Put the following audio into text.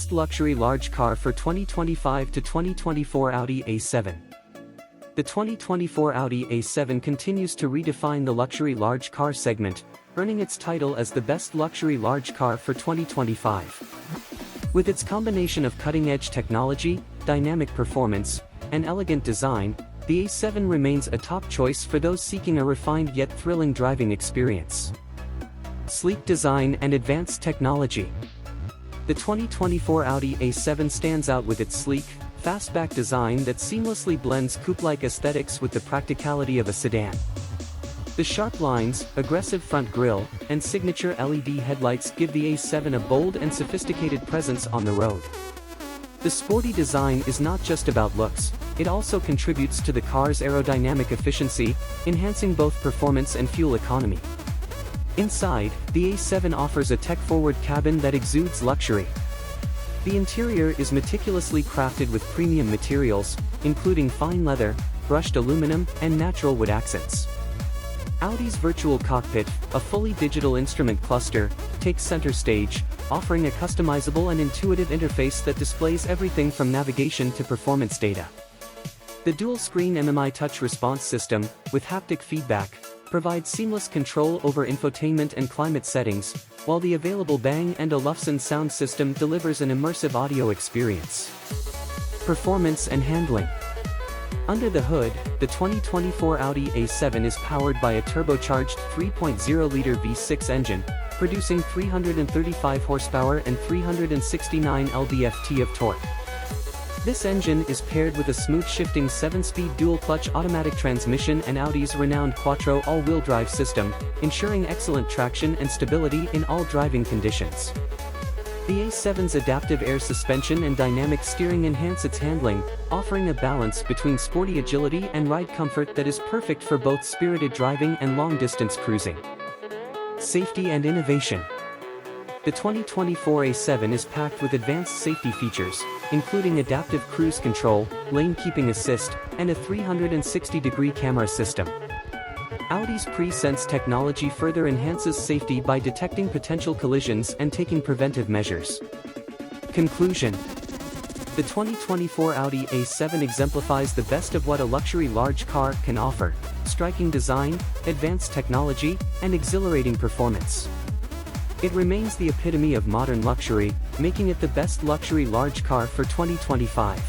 best luxury large car for 2025 to 2024 Audi A7. The 2024 Audi A7 continues to redefine the luxury large car segment, earning its title as the best luxury large car for 2025. With its combination of cutting-edge technology, dynamic performance, and elegant design, the A7 remains a top choice for those seeking a refined yet thrilling driving experience. Sleek design and advanced technology. The 2024 Audi A7 stands out with its sleek, fastback design that seamlessly blends coupe-like aesthetics with the practicality of a sedan. The sharp lines, aggressive front grille, and signature LED headlights give the A7 a bold and sophisticated presence on the road. The sporty design is not just about looks, it also contributes to the car's aerodynamic efficiency, enhancing both performance and fuel economy. Inside, the A7 offers a tech-forward cabin that exudes luxury. The interior is meticulously crafted with premium materials, including fine leather, brushed aluminum, and natural wood accents. Audi's virtual cockpit, a fully digital instrument cluster, takes center stage, offering a customizable and intuitive interface that displays everything from navigation to performance data. The dual-screen MMI touch response system, with haptic feedback, provides seamless control over infotainment and climate settings, while the available Bang & Olufsen sound system delivers an immersive audio experience. Performance and handling. Under the hood, the 2024 Audi A7 is powered by a turbocharged 3.0-liter V6 engine, producing 335 horsepower and 369 lb-ft of torque. This engine is paired with a smooth-shifting 7-speed dual-clutch automatic transmission and Audi's renowned Quattro all-wheel drive system, ensuring excellent traction and stability in all driving conditions. The A7's adaptive air suspension and dynamic steering enhance its handling, offering a balance between sporty agility and ride comfort that is perfect for both spirited driving and long-distance cruising. Safety and innovation. The 2024 A7 is packed with advanced safety features, including adaptive cruise control, lane keeping assist, and a 360-degree camera system. Audi's pre-sense technology further enhances safety by detecting potential collisions and taking preventive measures. Conclusion. The 2024 Audi A7 exemplifies the best of what a luxury large car can offer: striking design, advanced technology, and exhilarating performance. It remains the epitome of modern luxury, making it the best luxury large car for 2025.